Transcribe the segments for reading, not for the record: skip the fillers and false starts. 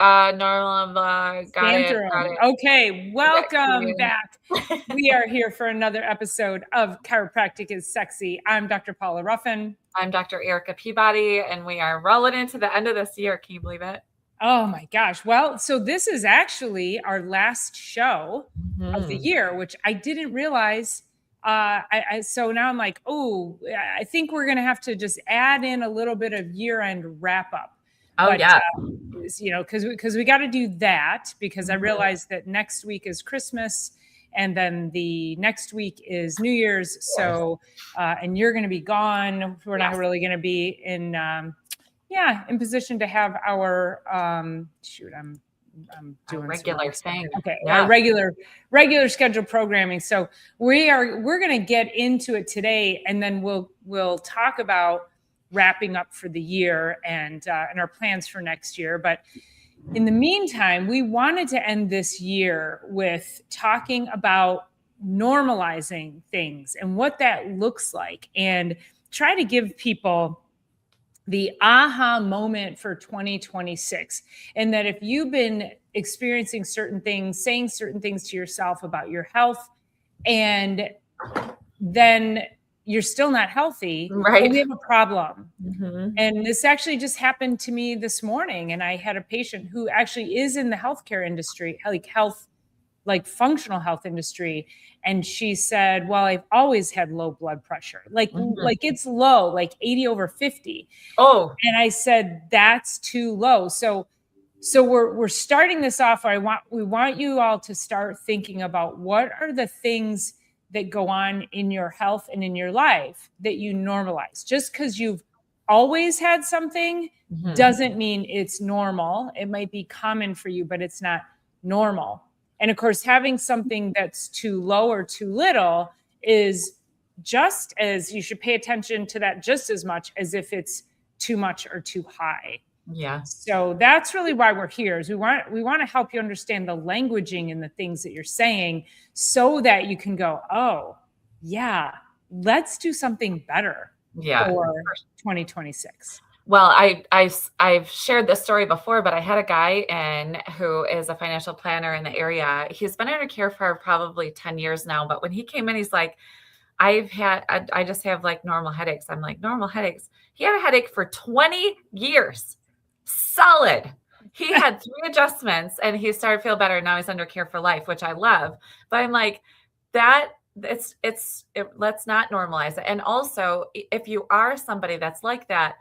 Normal, got Scan it, through got 'em. it. Okay, welcome back. Okay. We are here for another episode of Chiropractic is Sexy. I'm Dr. Paula Ruffin. I'm Dr. Erica Peabody, and we are rolling into the end of this year. Can you believe it? Oh my gosh. Well, so this is actually our last show of the year, which I didn't realize. So now I'm like, oh, I think we're going to have to just add in a little bit of year-end wrap-up. Oh, But yeah. because we got to do that, because I realized that next week is Christmas and then the next week is New Year's. So and you're going to be gone. We're not really going to be in position to have our I'm doing regular thing. Okay, our regular scheduled programming. So we're going to get into it today, and then we'll talk about wrapping up for the year and our plans for next year. But in the meantime, we wanted to end this year with talking about normalizing things and what that looks like, and try to give people the aha moment for 2026. And that if you've been experiencing certain things, saying certain things to yourself about your health, and then you're still not healthy, right? Well, we have a problem. And this actually just happened to me this morning. And I had a patient who actually is in the healthcare industry, like functional health industry. And she said, well, I've always had low blood pressure. Like it's low, like 80/50. Oh. And I said, that's too low. So we're starting this off. We want you all to start thinking about what are the things that go on in your health and in your life that you normalize. Just because you've always had something doesn't mean it's normal. It might be common for you, but it's not normal. And of course, having something that's too low or too little is just as, you should pay attention to that just as much as if it's too much or too high. Yeah. So that's really why we're here, is we want to help you understand the languaging and the things that you're saying, so that you can go, oh yeah, let's do something better for 2026. Well, I've shared this story before, but I had a guy who is a financial planner in the area. He's been under care for probably 10 years now. But when he came in, he's like, I just have like normal headaches. I'm like, normal headaches? He had a headache for 20 years. Solid. He had 3 adjustments and he started to feel better. Now he's under care for life, which I love. But I'm like, let's not normalize it. And also, if you are somebody that's like that,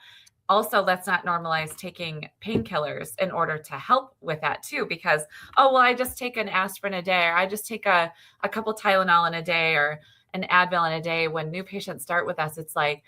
also, let's not normalize taking painkillers in order to help with that too, because, oh, well, I just take an aspirin a day, or I just take a couple Tylenol in a day, or an Advil in a day. When new patients start with us, it's like,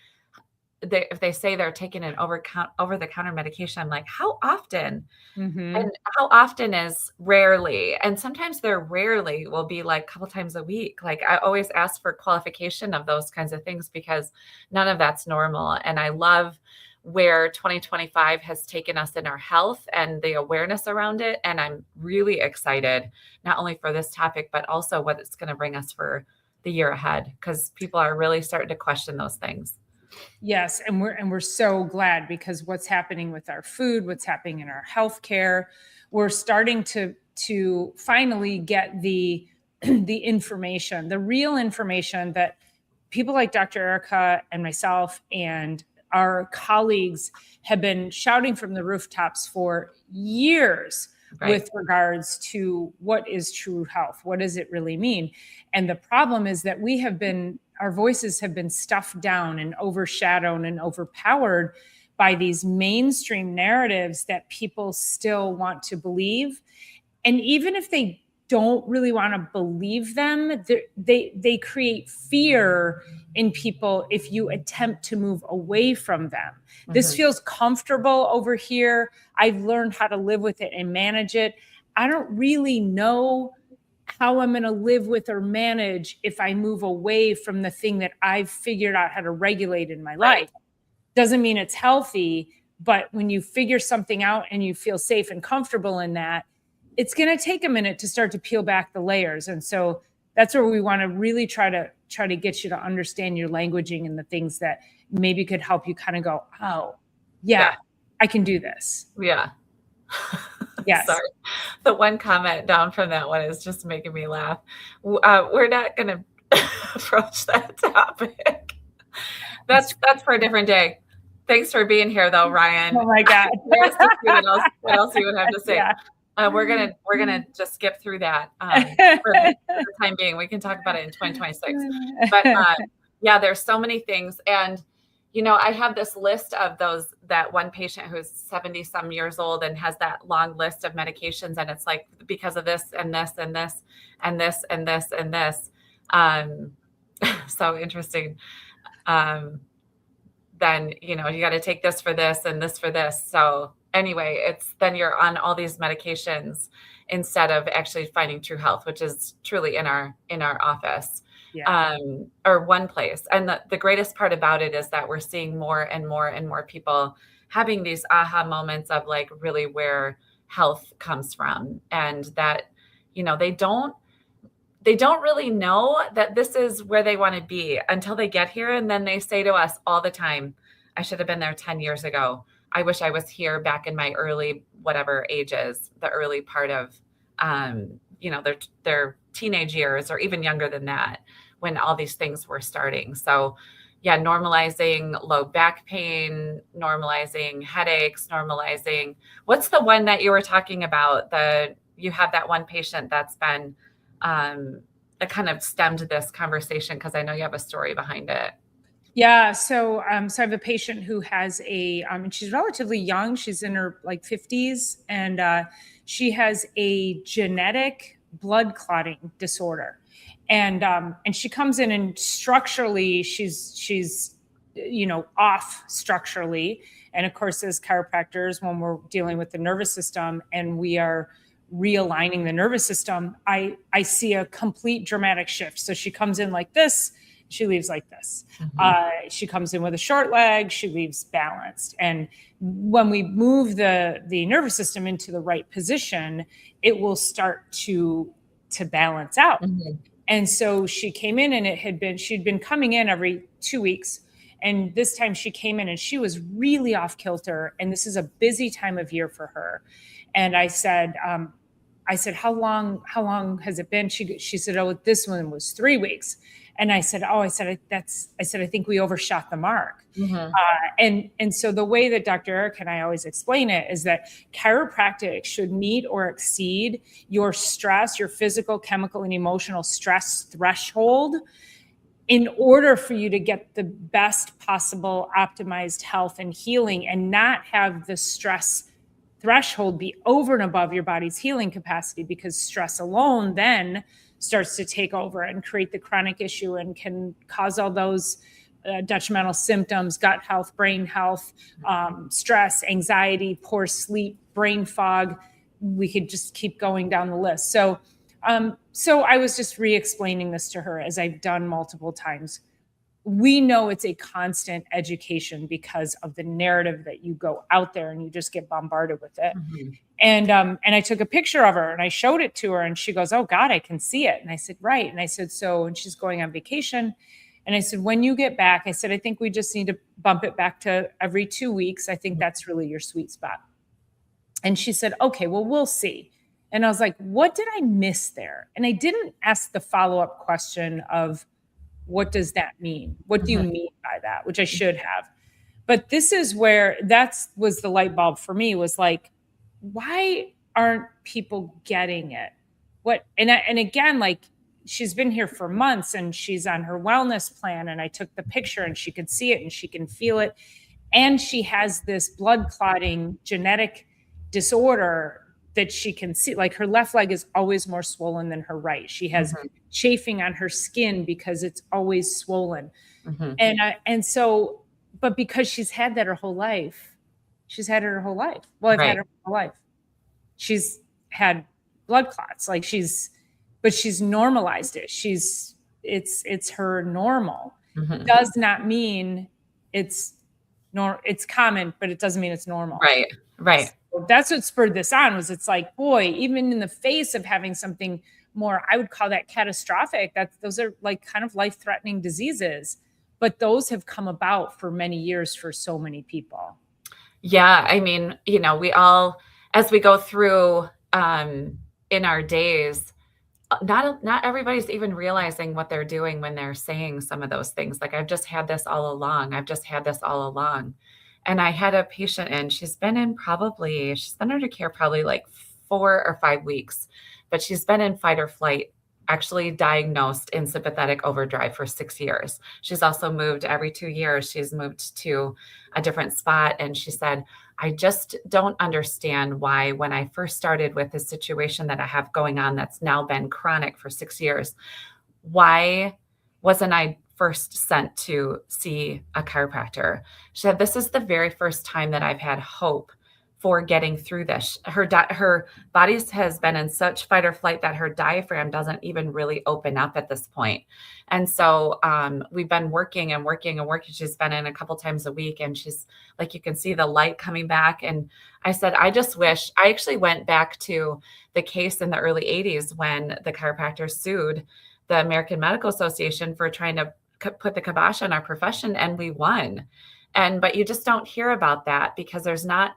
if they say they're taking an over-the-counter medication, I'm like, how often? And how often is rarely? And sometimes their rarely will be like a couple times a week. Like, I always ask for qualification of those kinds of things, because none of that's normal. And I love where 2025 has taken us in our health and the awareness around it. And I'm really excited, not only for this topic, but also what it's going to bring us for the year ahead, because people are really starting to question those things. Yes. And we're so glad, because what's happening with our food, what's happening in our healthcare, we're starting to finally get the information, the real information that people like Dr. Erica and myself and our colleagues have been shouting from the rooftops for years, with regards to what is true health. What does it really mean? And the problem is that our voices have been stuffed down and overshadowed and overpowered by these mainstream narratives that people still want to believe. And even if they don't really want to believe them, they create fear in people if you attempt to move away from them. This feels comfortable over here. I've learned how to live with it and manage it. I don't really know how I'm going to live with or manage if I move away from the thing that I've figured out how to regulate in my life. Doesn't mean it's healthy, but when you figure something out and you feel safe and comfortable in that, it's going to take a minute to start to peel back the layers. And so that's where we want to really try to get you to understand your languaging and the things that maybe could help you kind of go, oh, yeah, I can do this. Yeah. Yes. Sorry. The one comment down from that one is just making me laugh. We're not going to approach that topic. That's for a different day. Thanks for being here, though, Ryan. Oh my God. Curious to see what else you would have to say. Yeah. We're gonna just skip through that for the time being. We can talk about it in 2026. But yeah, there's so many things, and I have this list of that one patient who's 70 some years old and has that long list of medications, and it's like because of this and this and this and this and this and this. So interesting. Then you got to take this for this and this for this. So anyway, then you're on all these medications instead of actually finding true health, which is truly in our office. Yeah. Or one place. And the greatest part about it is that we're seeing more and more and more people having these aha moments of like really where health comes from, and that they don't really know that this is where they want to be until they get here. And then they say to us all the time, I should have been there 10 years ago. I wish I was here back in my early, whatever ages, the early part of, their teenage years, or even younger than that, when all these things were starting. So yeah, normalizing low back pain, normalizing headaches, normalizing, what's the one that you were talking about? You have that one patient that's been, that kind of stemmed this conversation, because I know you have a story behind it. Yeah. So I have a patient who has and she's relatively young. She's in her like 50s, and she has a genetic blood clotting disorder. And she comes in, and structurally she's off structurally. And of course, as chiropractors, when we're dealing with the nervous system and we are realigning the nervous system, I see a complete dramatic shift. So she comes in like this, she leaves like this. Mm-hmm. She comes in with a short leg, she leaves balanced. And when we move the nervous system into the right position, it will start to balance out. Mm-hmm. And so she came in, and she'd been coming in every 2 weeks. And this time she came in and she was really off kilter. And this is a busy time of year for her. And I said, how long has it been? She said, oh, this one was 3 weeks. And I said, I think we overshot the mark. Mm-hmm. And so the way that Dr. Eric and I always explain it is that chiropractic should meet or exceed your stress, your physical, chemical, and emotional stress threshold in order for you to get the best possible optimized health and healing, and not have the stress threshold be over and above your body's healing capacity, because stress alone then starts to take over and create the chronic issue and can cause all those detrimental symptoms: gut health, brain health, stress, anxiety, poor sleep, brain fog. We could just keep going down the list. So I was just re-explaining this to her, as I've done multiple times. We know it's a constant education because of the narrative that you go out there and you just get bombarded with it. Mm-hmm. And I took a picture of her and I showed it to her, and she goes, oh God, I can see it. And I said, right. And I said, and she's going on vacation. And I said, when you get back, I said, I think we just need to bump it back to every 2 weeks. I think that's really your sweet spot. And she said, okay, well, we'll see. And I was like, what did I miss there? And I didn't ask the follow-up question of, what does that mean? What do you mean by that? Which I should have. But this is where was the light bulb for me, was like, why aren't people getting it? And again, like, she's been here for months and she's on her wellness plan, and I took the picture and she could see it and she can feel it. And she has this blood clotting genetic disorder that she can see. Like, her left leg is always more swollen than her right. She has chafing on her skin because it's always swollen. Mm-hmm. But because she's had that her whole life, Well, I've had her whole life. She's had blood clots. Like, but she's normalized it. It's her normal. Mm-hmm. Does not mean it's common, but it doesn't mean it's normal. Right. So that's what spurred this on. It's like, boy, even in the face of having something more, I would call that catastrophic. Those are like kind of life-threatening diseases, but those have come about for many years for so many people. Yeah. I mean, we all, as we go through in our days, not everybody's even realizing what they're doing when they're saying some of those things. Like, I've just had this all along. I've just had this all along. And I had a patient in, she's been under care probably like 4 or 5 weeks, but she's been in fight or flight, actually diagnosed in sympathetic overdrive for 6 years. She's also moved every 2 years. She's moved to a different spot. And she said, I just don't understand why, when I first started with this situation that I have going on that's now been chronic for 6 years, why wasn't I first sent to see a chiropractor? She said, this is the very first time that I've had hope for getting through this. Her body has been in such fight or flight that her diaphragm doesn't even really open up at this point. And so we've been working and working and working. She's been in a couple times a week, and she's like, you can see the light coming back. And I said, I just wish, I actually went back to the case in the early 80s when the chiropractor sued the American Medical Association for trying to put the kibosh on our profession, and we won. But you just don't hear about that because there's not,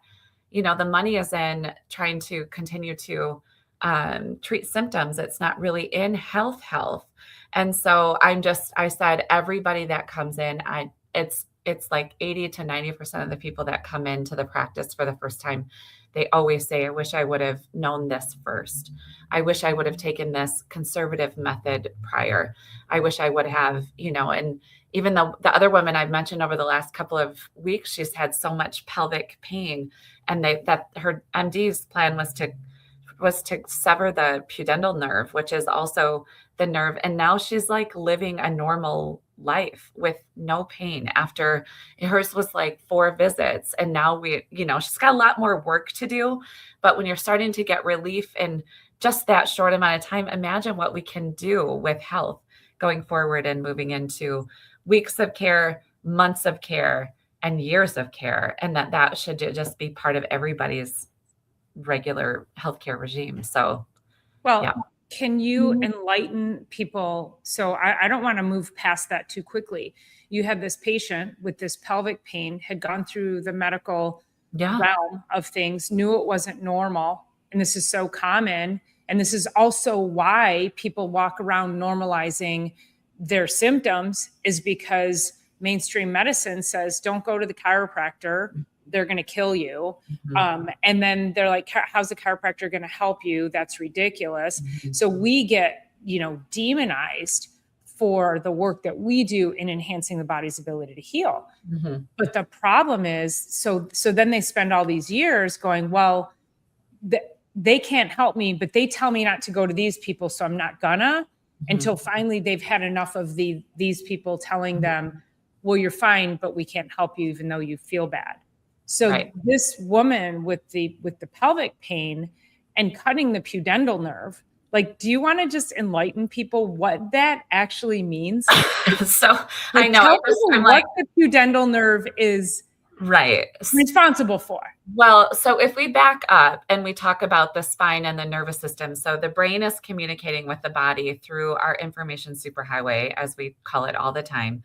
the money is in trying to continue to treat symptoms. It's not really in health. And so I said, everybody that comes in, it's like 80 to 90% of the people that come into the practice for the first time, they always say, I wish I would have known this first. I wish I would have taken this conservative method prior. I wish I would have, and even though the other woman I've mentioned over the last couple of weeks, she's had so much pelvic pain, and that her MD's plan was to sever the pudendal nerve, which is also the nerve. And now she's like living a normal life with no pain after hers was like 4 visits. And now she's got a lot more work to do. But when you're starting to get relief in just that short amount of time, imagine what we can do with health going forward and moving into weeks of care, months of care, and years of care. And that should just be part of everybody's regular healthcare regime. So, well, yeah. Can you enlighten people? So I don't want to move past that too quickly. You had this patient with this pelvic pain, had gone through the medical realm of things, knew it wasn't normal. And this is so common. And this is also why people walk around normalizing their symptoms, is because mainstream medicine says, don't go to the chiropractor. They're going to kill you. Mm-hmm. And then they're like, how's the chiropractor going to help you? That's ridiculous. Mm-hmm. So we get, demonized for the work that we do in enhancing the body's ability to heal. Mm-hmm. But the problem is, so then they spend all these years going, well, they can't help me, but they tell me not to go to these people, so I'm not gonna, mm-hmm. until finally they've had enough of these people telling them, well, you're fine, but we can't help you even though you feel bad. So This woman with the pelvic pain and cutting the pudendal nerve, like, do you want to just enlighten people what that actually means? So I know what the pudendal nerve is responsible for. Well, so if we back up and we talk about the spine and the nervous system, so the brain is communicating with the body through our information superhighway, as we call it all the time,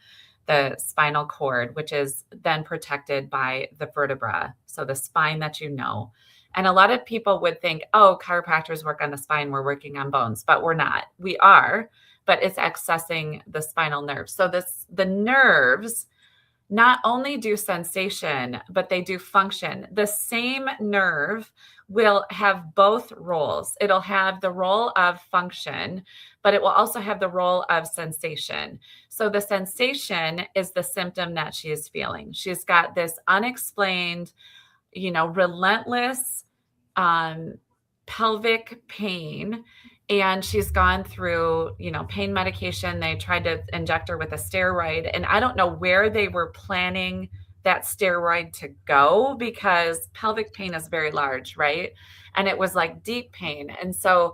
the spinal cord, which is then protected by the vertebra. So the spine that And a lot of people would think, oh, chiropractors work on the spine, we're working on bones, but we're not. We are, but it's accessing the spinal nerve. So the nerves not only do sensation, but they do function. The same nerve will have both roles. It'll have the role of function, but it will also have the role of sensation. So the sensation is the symptom that she is feeling. She's got this unexplained, relentless pelvic pain. And she's gone through, pain medication. They tried to inject her with a steroid. And I don't know where they were planning that steroid to go, because pelvic pain is very large, right? And it was like deep pain. And so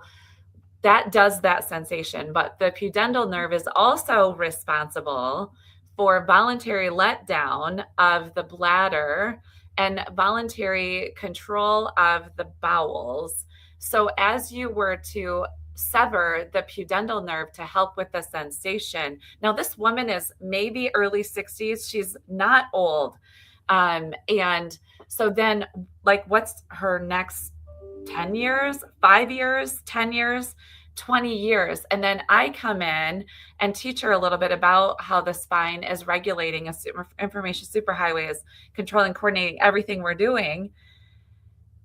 that does that sensation. But the pudendal nerve is also responsible for voluntary letdown of the bladder and voluntary control of the bowels. So as you were to sever the pudendal nerve to help with the sensation. Now, this woman is maybe early 60s. She's not old. And so then, like, what's her next 10 years, 5 years, 10 years, 20 years. And then I come in and teach her a little bit about how the spine is regulating a information superhighway, is controlling, coordinating everything we're doing.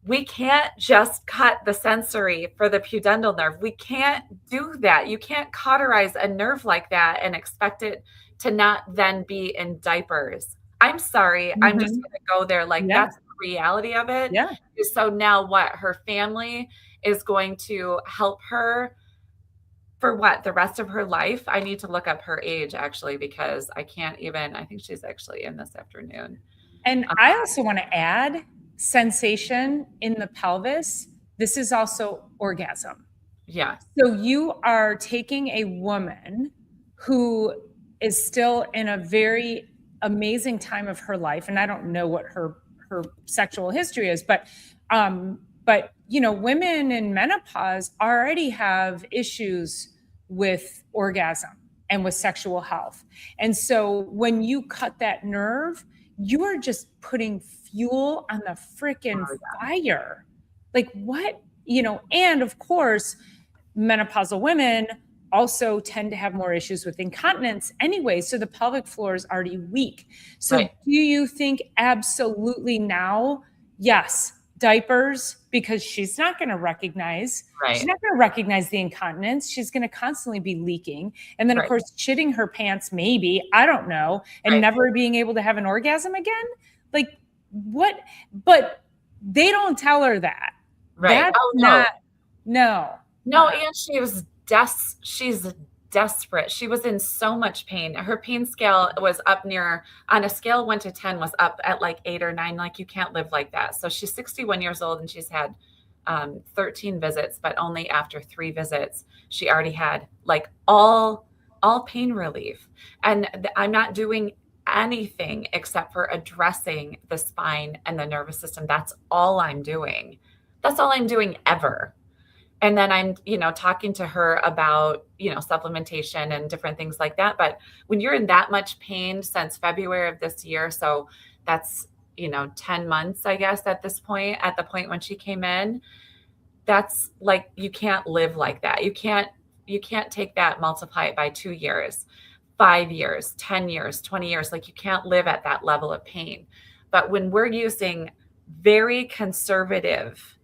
We can't just cut the sensory for the pudendal nerve. We can't do that. You can't cauterize a nerve like that and expect it to not then be in diapers. I'm sorry. I'm just Mhm. going to go there. Like, Yeah. that's the reality of it. Yeah. So now what? Her family is going to help her for what? The rest of her life? I need to look up her age actually, because I can't even, I think she's actually in this afternoon. And I also want to add sensation in the pelvis. This is also orgasm. Yeah. So you are taking a woman who is still in a very amazing time of her life, and I don't know what her sexual history is, but you know, women in menopause already have issues with orgasm and with sexual health. And so when you cut that nerve, you are just putting fuel on the freaking fire. Like, what? You know, and of course, menopausal women also tend to have more issues with incontinence anyway. So the pelvic floor is already weak. So Right. do you think absolutely now? Yes, diapers, because she's not going to recognize, she's Right. not going to recognize the incontinence. She's going to constantly be leaking. And then of Right. course, shitting her pants, maybe, I don't know, and Right. never being able to have an orgasm again. Like, what? But they don't tell her that. Right. That's Oh, no. not, no. No, and she's desperate. She was in so much pain. Her pain scale was up near, on a scale 1 to 10, was up at like 8 or 9. Like, you can't live like that. So she's 61 years old and she's had 13 visits, but only after 3 visits, she already had like all pain relief. And I'm not doing anything except for addressing the spine and the nervous system. That's all I'm doing. That's all I'm doing ever. And then I'm, talking to her about, supplementation and different things like that. But when you're in that much pain since February of this year, so that's, 10 months, I guess, at this point, at the point when she came in, that's like, you can't live like that. You can't take that, multiply it by 2 years, 5 years, 10 years, 20 years. Like, you can't live at that level of pain. But when we're using very conservative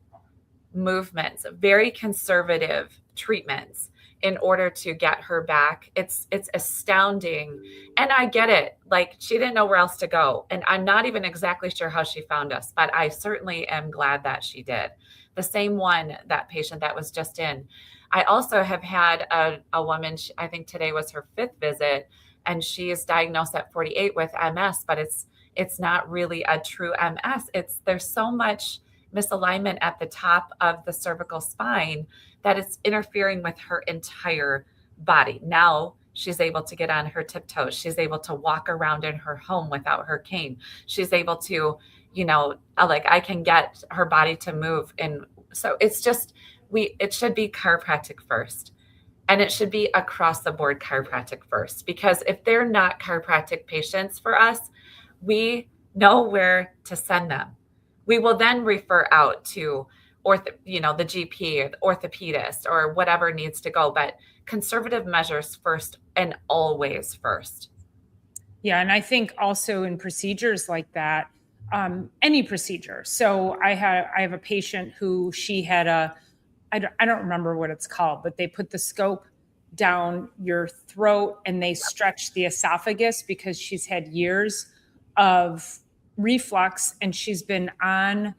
movements, very conservative treatments in order to get her back, it's astounding. And I get it. Like, she didn't know where else to go. And I'm not even exactly sure how she found us, but I certainly am glad that she did. The same one, that patient that was just in. I also have had a woman, I think today was her 5th visit, and she is diagnosed at 48 with MS, but it's not really a true MS. There's so much misalignment at the top of the cervical spine that it's interfering with her entire body. Now she's able to get on her tiptoes. She's able to walk around in her home without her cane. She's able to, like, I can get her body to move. And so it's just, it should be chiropractic first. And it should be across the board chiropractic first, because if they're not chiropractic patients for us, we know where to send them. We will then refer out to the GP or the orthopedist or whatever needs to go, but conservative measures first and always first. Yeah. And I think also in procedures like that, any procedure. So I have a patient who she had I don't remember what it's called, but they put the scope down your throat and they stretch the esophagus because she's had years of reflux and she's been on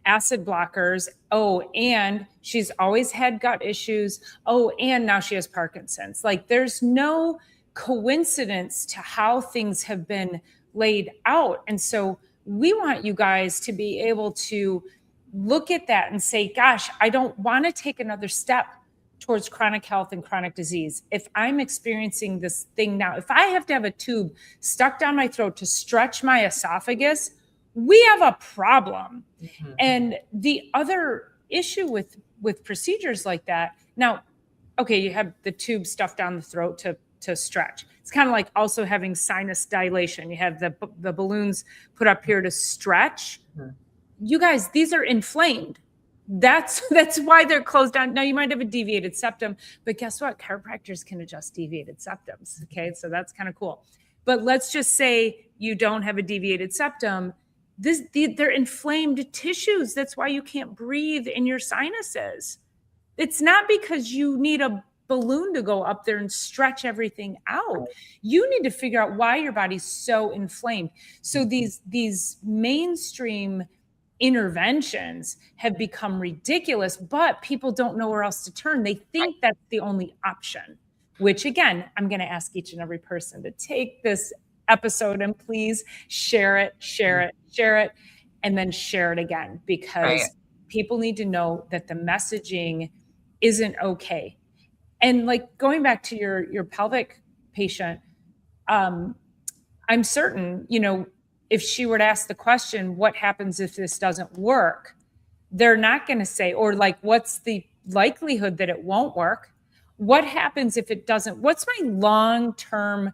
acid blockers. Oh, and she's always had gut issues. Oh, and now she has Parkinson's. Like, there's no coincidence to how things have been laid out. And so we want you guys to be able to look at that and say, gosh, I don't want to take another step towards chronic health and chronic disease. If I'm experiencing this thing now, if I have to have a tube stuck down my throat to stretch my esophagus, we have a problem. Mm-hmm. And the other issue with procedures like that, now, okay, you have the tube stuffed down the throat to stretch. It's kind of like also having sinus dilation. You have the balloons put up here to stretch. Mm-hmm. You guys, these are inflamed. That's why they're closed down. Now you might have a deviated septum, but guess what? Chiropractors can adjust deviated septums. Okay, so that's kind of cool. But let's just say you don't have a deviated septum. They're inflamed tissues. That's why you can't breathe in your sinuses. It's not because you need a balloon to go up there and stretch everything out. You need to figure out why your body's so inflamed. So these mainstream interventions have become ridiculous, but people don't know where else to turn. They think that's the only option, which again, I'm going to ask each and every person to take this episode and please share it, and then share it again, because people need to know that the messaging isn't okay. And like going back to your pelvic patient, I'm certain, if she were to ask the question, what happens if this doesn't work? They're not going to say, or like, what's the likelihood that it won't work? What happens if it doesn't? What's my long-term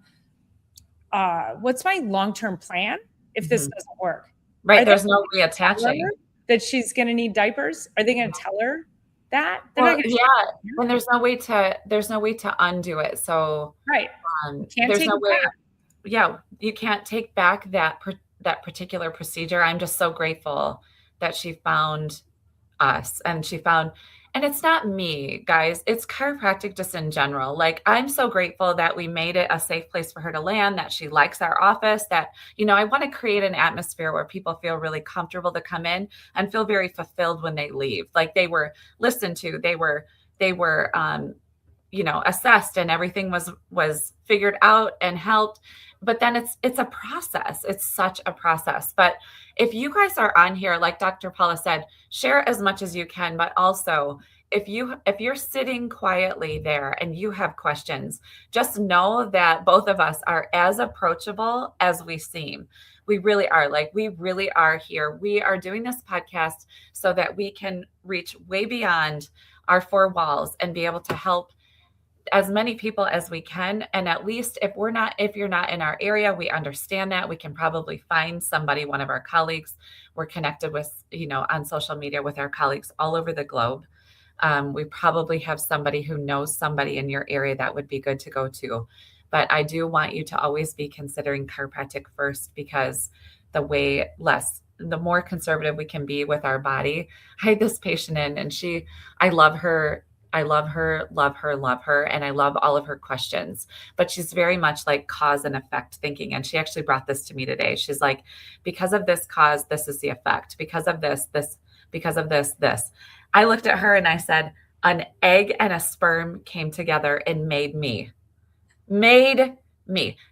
plan if this doesn't work? Right. There's no reattaching. That she's going to need diapers? Are they going to tell her that? Well, yeah. And there's no way to undo it. So right. There's no way. Yeah. You can't take back that particular procedure. I'm just so grateful that she found us, and it's not me, guys, it's chiropractic just in general. Like, I'm so grateful that we made it a safe place for her to land, that she likes our office, that, I want to create an atmosphere where people feel really comfortable to come in and feel very fulfilled when they leave. Like they were listened to, they were assessed, and everything was figured out and helped. But then it's a process. It's such a process. But if you guys are on here, like Dr. Paula said, share as much as you can. But also, if you're sitting quietly there and you have questions, just know that both of us are as approachable as we seem. We really are. Like, we really are here. We are doing this podcast so that we can reach way beyond our four walls and be able to help as many people as we can. And at least if you're not in our area, we understand that. We can probably find somebody, one of our colleagues. We're connected with, on social media with our colleagues all over the globe. We probably have somebody who knows somebody in your area that would be good to go to. But I do want you to always be considering chiropractic first, because the more conservative we can be with our body. I had this patient in, and I love her. And I love all of her questions, but she's very much like cause and effect thinking. And she actually brought this to me today. She's like, because of this cause, this is the effect. Because of this, because of this. I looked at her and I said, an egg and a sperm came together and made me.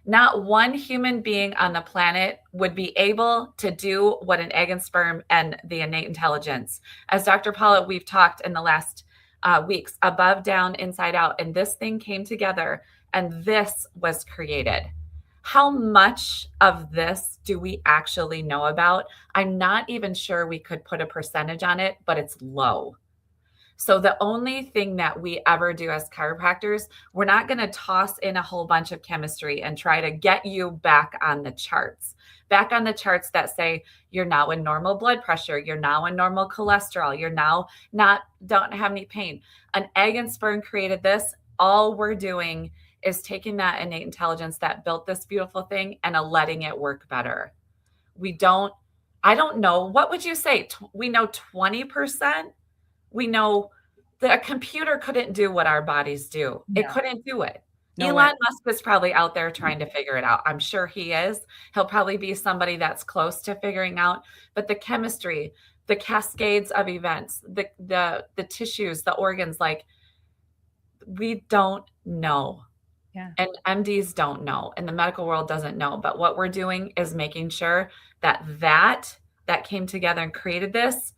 Not one human being on the planet would be able to do what an egg and sperm and the innate intelligence. As Dr. Paula, we've talked in the last weeks, above, down, inside out, and this thing came together and this was created. How much of this do we actually know about? I'm not even sure we could put a percentage on it, but it's low. So the only thing that we ever do as chiropractors, we're not going to toss in a whole bunch of chemistry and try to get you back on the charts that say you're now in normal blood pressure, you're now in normal cholesterol, you're now don't have any pain. An egg and sperm created this. All we're doing is taking that innate intelligence that built this beautiful thing and letting it work better. I don't know. What would you say? We know 20%. We know that a computer couldn't do what our bodies do. No. It couldn't do it. No Elon Musk is probably out there trying to figure it out. I'm sure he is. He'll probably be somebody that's close to figuring out. But the chemistry, the cascades of events, the tissues, the organs, like, we don't know. Yeah. And MDs don't know. And the medical world doesn't know. But what we're doing is making sure that came together and created this.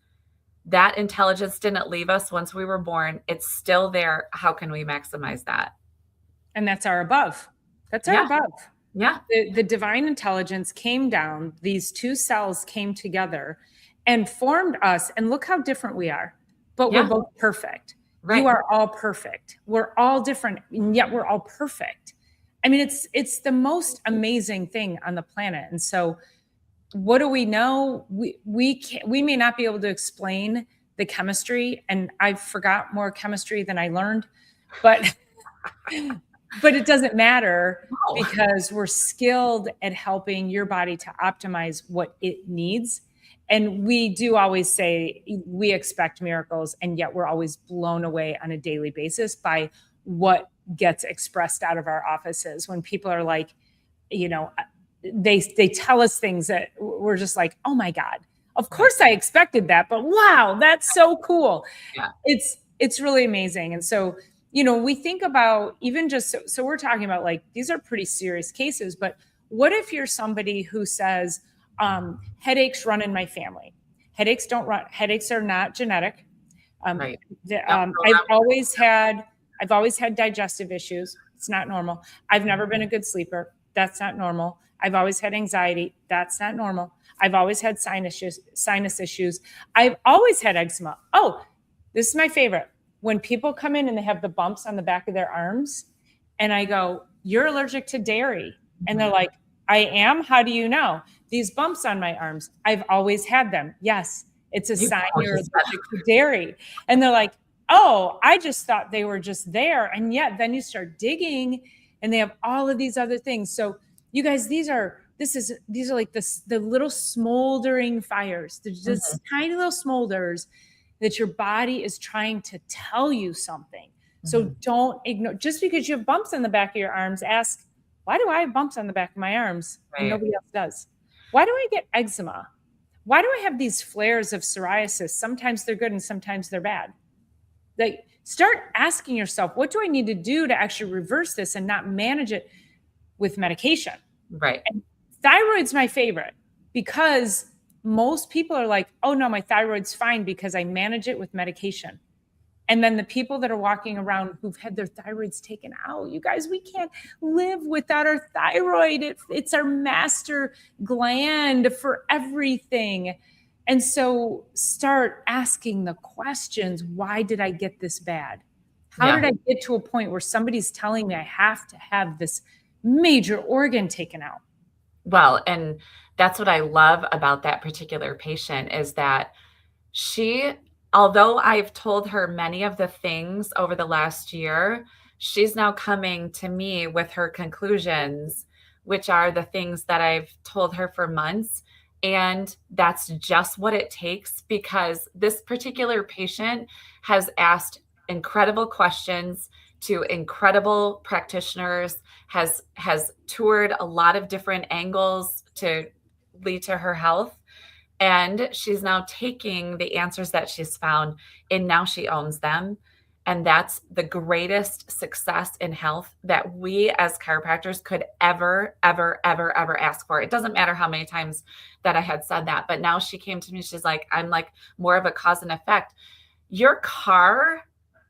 That intelligence didn't leave us once we were born. It's still there. How can we maximize that? And that's our above. That's our above. Yeah. The divine intelligence came down. These two cells came together and formed us. And look how different we are. But we're both perfect. Right. You are all perfect. We're all different, and yet we're all perfect. I mean, it's the most amazing thing on the planet. And so what do we know? We may not be able to explain the chemistry, and I forgot more chemistry than I learned, but but it doesn't matter No. because we're skilled at helping your body to optimize what it needs. And we do always say we expect miracles, and yet we're always blown away on a daily basis by what gets expressed out of our offices when people are like, you know, they tell us things that we're just like, oh my God, of course I expected that, but wow, that's so cool. Yeah. It's really amazing. And so, you know, we think about even just, so we're talking about like, these are pretty serious cases, but what if you're somebody who says, headaches run in my family? Headaches don't run, headaches are not genetic. Right. I've always had digestive issues. It's not normal. I've never been a good sleeper. That's not normal. I've always had anxiety. That's not normal. I've always had sinus issues. I've always had eczema. Oh, this is my favorite. When people come in and they have the bumps on the back of their arms, and I go, you're allergic to dairy. And they're like, I am? How do you know? These bumps on my arms, I've always had them. Yes, it's a sign you're allergic to dairy. And they're like, oh, I just thought they were just there. And yet then you start digging and they have all of these other things. So you guys, these are like the little smoldering fires. They're just tiny little smolders that your body is trying to tell you something. So don't ignore, just because you have bumps on the back of your arms, ask, why do I have bumps on the back of my arms and nobody else does? Why do I get eczema? Why do I have these flares of psoriasis? Sometimes they're good and sometimes they're bad. Like, start asking yourself, what do I need to do to actually reverse this and not manage it with medication? Right. And thyroid's my favorite because most people are like, oh no, my thyroid's fine because I manage it with medication. And then the people that are walking around who've had their thyroids taken out, you guys, we can't live without our thyroid. It's our master gland for everything. And so start asking the questions. Why did I get this bad? How did I get to a point where somebody's telling me I have to have this major organ taken out? Well, and that's what I love about that particular patient is that she, although I've told her many of the things over the last year, she's now coming to me with her conclusions, which are the things that I've told her for months. And that's just what it takes because this particular patient has asked incredible questions to incredible practitioners, has toured a lot of different angles to lead to her health. And she's now taking the answers that she's found and now she owns them. And that's the greatest success in health that we as chiropractors could ever ask for. It doesn't matter how many times that I had said that, but now she came to me, she's like, I'm like more of a cause and effect. Your car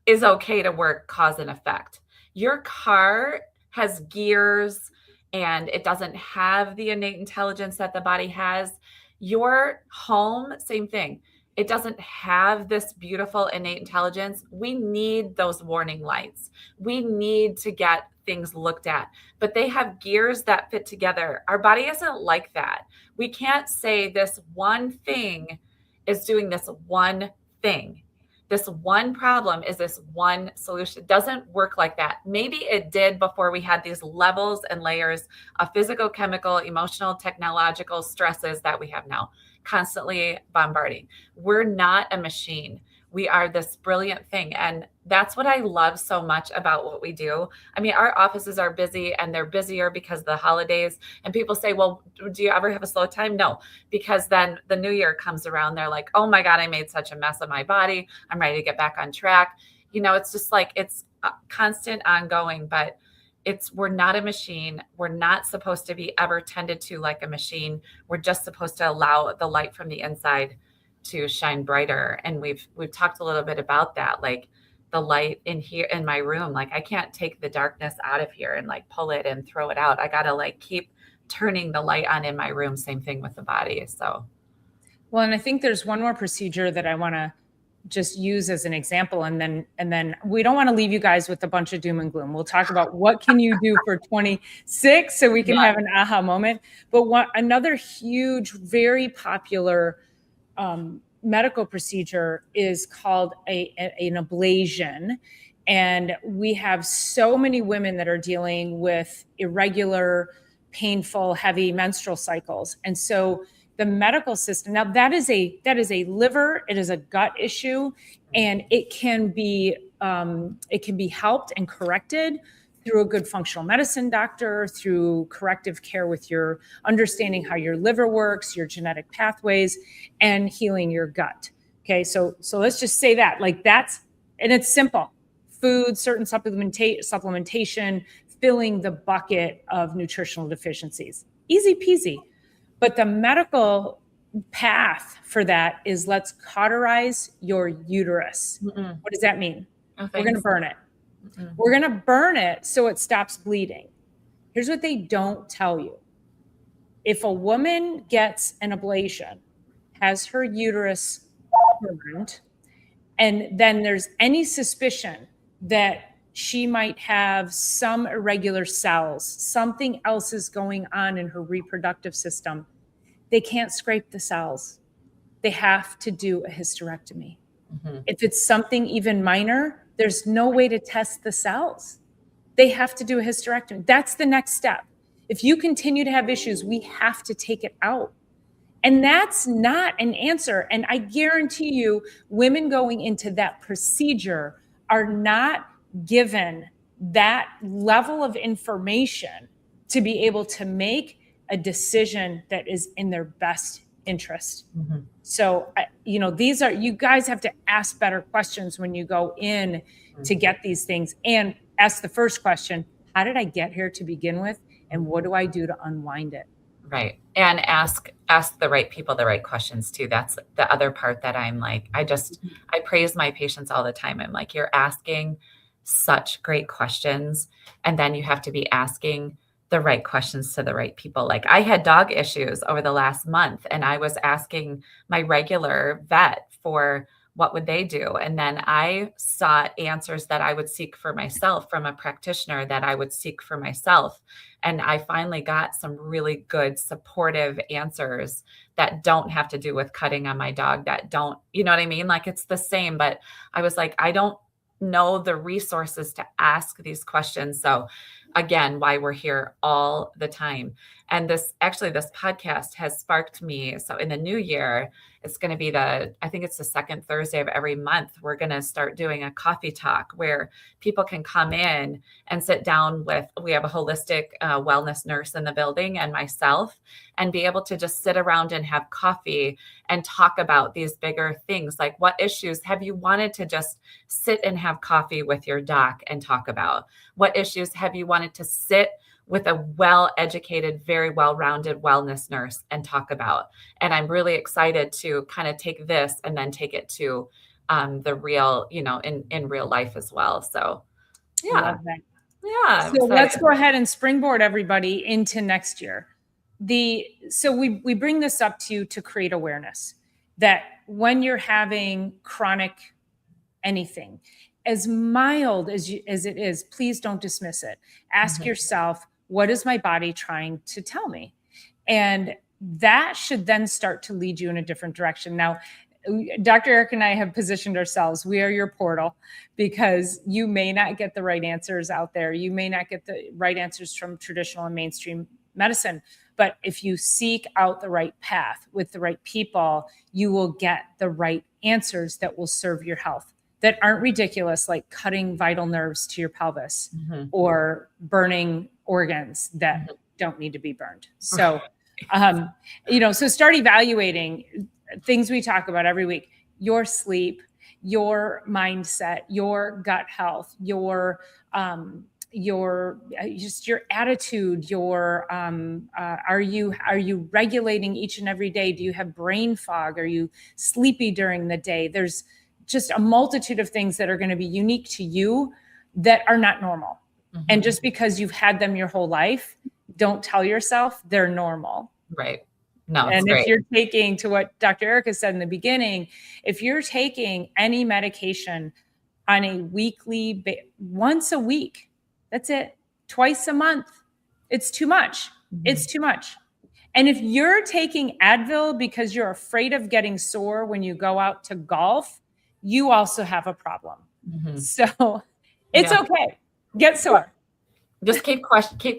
is okay to work cause and effect. Your car has gears and it doesn't have the innate intelligence that the body has. Your home, same thing. It doesn't have this beautiful innate intelligence. We need those warning lights. We need to get things looked at, but they have gears that fit together. Our body isn't like that. We can't say this one thing is doing this one thing. This one problem is this one solution. It doesn't work like that. Maybe it did before we had these levels and layers of physical, chemical, emotional, technological stresses that we have now, constantly bombarding. We're not a machine. We are this brilliant thing. And that's what I love so much about what we do. I mean, our offices are busy and they're busier because of the holidays. And people say, well, do you ever have a slow time? No, because then the new year comes around. They're like, oh my God, I made such a mess of my body. I'm ready to get back on track. You know, it's just like, it's constant ongoing, but we're not a machine. We're not supposed to be ever tended to like a machine. We're just supposed to allow the light from the inside to shine brighter. And we've talked a little bit about that, like the light in here in my room. Like I can't take the darkness out of here and like pull it and throw it out. I got to like keep turning the light on in my room. Same thing with the body. So. Well, and I think there's one more procedure that I want to just use as an example. And then we don't want to leave you guys with a bunch of doom and gloom. We'll talk about what can you do for 26 so we can have an aha moment. But another huge, very popular medical procedure is called an ablation. And we have so many women that are dealing with irregular, painful, heavy menstrual cycles. And so the medical system, now that is a liver, it is a gut issue, and it can be helped and corrected through a good functional medicine doctor, through corrective care with your understanding how your liver works, your genetic pathways, and healing your gut. Okay, so let's just say that, like, that's, and it's simple: food, certain supplementation, filling the bucket of nutritional deficiencies. Easy peasy. But the medical path for that is, let's cauterize your uterus. Mm-mm. What does that mean? Oh, We're going to burn it. Mm-mm. We're going to burn it so it stops bleeding. Here's what they don't tell you. If a woman gets an ablation, has her uterus burned, and then there's any suspicion that she might have some irregular cells, something else is going on in her reproductive system, they can't scrape the cells. They have to do a hysterectomy. Mm-hmm. If it's something even minor, there's no way to test the cells. They have to do a hysterectomy. That's the next step. If you continue to have issues, we have to take it out. And that's not an answer. And I guarantee you, women going into that procedure are not given that level of information to be able to make a decision that is in their best interest. Mm-hmm. So, these are, you guys have to ask better questions when you go in mm-hmm. to get these things, and ask the first question: how did I get here to begin with? And what do I do to unwind it? Right. And ask the right people the right questions too. That's the other part that I'm like, I praise my patients all the time. I'm like, you're asking such great questions. And then you have to be asking the right questions to the right people. Like, I had dog issues over the last month, and I was asking my regular vet for what would they do. And then I sought answers that I would seek for myself from a practitioner that I would seek for myself. And I finally got some really good supportive answers that don't have to do with cutting on my dog, that don't, you know what I mean? Like, it's the same, but I was like, I don't know the resources to ask these questions. So again, why we're here all the time. And this podcast has sparked me. So in the new year, it's going to be I think it's the second Thursday of every month. We're going to start doing a coffee talk where people can come in and sit down we have a holistic wellness nurse in the building and myself, and be able to just sit around and have coffee and talk about these bigger things. Like, what issues have you wanted to just sit and have coffee with your doc and talk about? What issues have you wanted to sit with a well-educated, very well-rounded wellness nurse and talk about? And I'm really excited to kind of take this and then take it to the real, in real life as well. So, yeah. Yeah. So let's go ahead and springboard everybody into next year. So we bring this up to you to create awareness that when you're having chronic anything, as mild as it is, please don't dismiss it. Ask mm-hmm. yourself, what is my body trying to tell me? And that should then start to lead you in a different direction. Now, Dr. Eric and I have positioned ourselves. We are your portal, because you may not get the right answers out there. You may not get the right answers from traditional and mainstream medicine. But if you seek out the right path with the right people, you will get the right answers that will serve your health, that aren't ridiculous, like cutting vital nerves to your pelvis mm-hmm. or burning organs that mm-hmm. don't need to be burned. So, so start evaluating things we talk about every week: your sleep, your mindset, your gut health, your attitude, are you regulating each and every day? Do you have brain fog? Are you sleepy during the day? There's just a multitude of things that are going to be unique to you that are not normal. Mm-hmm. And just because you've had them your whole life, don't tell yourself they're normal. Right. No, and if you're taking, to what Dr. Erica said in the beginning, if you're taking any medication on a weekly, once a week, that's it, twice a month, it's too much. Mm-hmm. It's too much. And if you're taking Advil because you're afraid of getting sore when you go out to golf, you also have a problem. So it's okay. Get sore. Just keep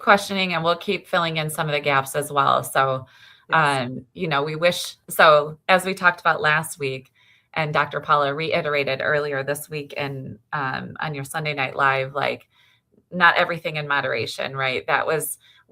questioning, and we'll keep filling in some of the gaps as well. So, we wish, so as we talked about last week, and Dr. Paula reiterated earlier this week and on your Sunday Night Live, like, not everything in moderation, right?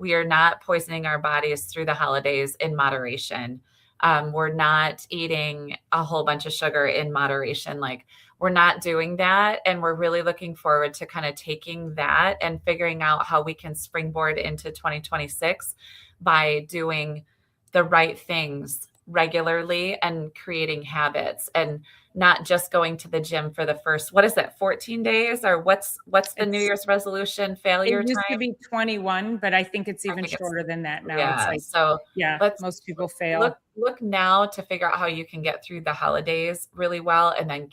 We are not poisoning our bodies through the holidays in moderation. We're not eating a whole bunch of sugar in moderation. Like, we're not doing that. And we're really looking forward to kind of taking that and figuring out how we can springboard into 2026 by doing the right things regularly and creating habits, and not just going to the gym for the first, 14 days, or what's the New Year's resolution failure time? It used to be 21, but I think it's even shorter than that now. Yeah. It's like, most people fail. Look now to figure out how you can get through the holidays really well, and then,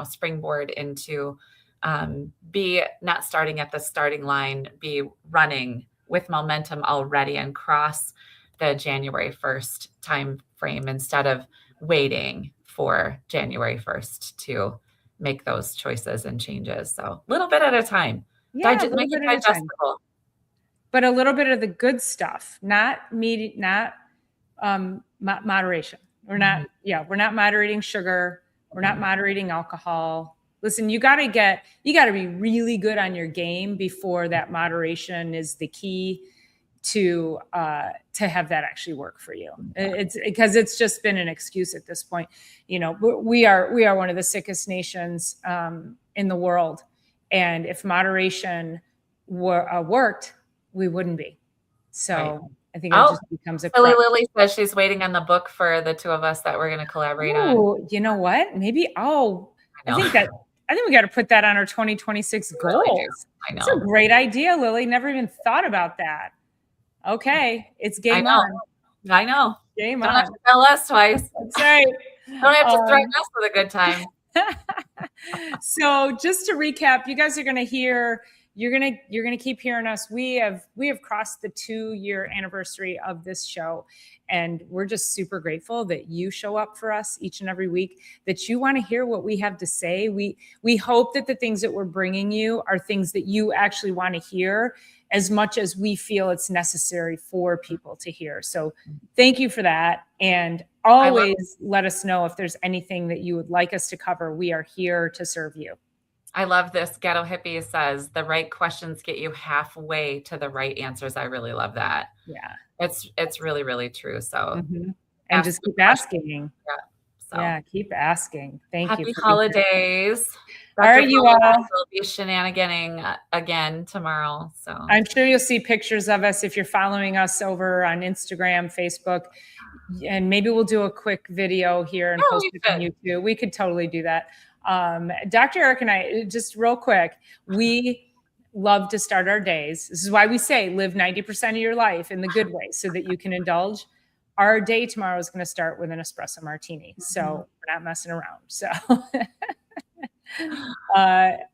springboard into, be not starting at the starting line, be running with momentum already and cross the January 1st time frame instead of waiting for January 1st to make those choices and changes. So a little bit at a time. Yeah, make it digestible. But a little bit of the good stuff, not moderation. We're not moderating sugar. We're not moderating alcohol. Listen, you got to be really good on your game before that moderation is the key to have that actually work for you. It's because it's just been an excuse at this point. We are one of the sickest nations in the world, and if moderation worked, we wouldn't be. So right. I think it just becomes a. Lily says she's waiting on the book for the two of us that we're going to collaborate on. You know what? Maybe I think we got to put that on our 2026 goals. Really, I know. It's a great idea, Lily. Never even thought about that. Okay, it's game on. I know. Game on. Don't have to tell us twice. That's right. Don't have to threaten us with a good time. So just to recap, you guys are going to hear. You're gonna keep hearing us. We have crossed the 2-year anniversary of this show, and we're just super grateful that you show up for us each and every week, that you want to hear what we have to say. We hope that the things that we're bringing you are things that you actually want to hear as much as we feel it's necessary for people to hear. So thank you for that. And always let us know if there's anything that you would like us to cover. We are here to serve you. I love this. Ghetto Hippie says the right questions get you halfway to the right answers. I really love that. Yeah. It's really, really true. So, and just keep asking. Yeah. So. Yeah. Keep asking. Thank you. Happy holidays. All right, you all. We'll be shenaniganing again tomorrow. So I'm sure you'll see pictures of us if you're following us over on Instagram, Facebook, and maybe we'll do a quick video here and post it on YouTube. We could totally do that. Dr. Eric and I, just real quick, we love to start our days. This is why we say live 90% of your life in the good way so that you can indulge. Our day tomorrow is going to start with an espresso martini. So we're not messing around. So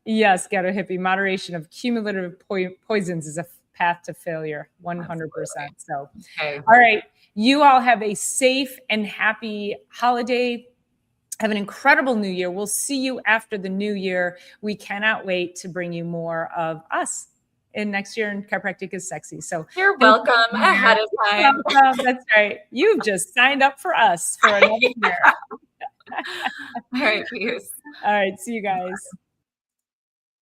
yes, Ghetto Hippie, moderation of cumulative poisons is a path to failure, 100%. So, all right. You all have a safe and happy holiday. Have an incredible new year. We'll see you after the new year. We cannot wait to bring you more of us in next year in Chiropractic is Sexy. So you're welcome ahead of time. That's right. You've just signed up for us for another year. All right, peace. All right. See you guys.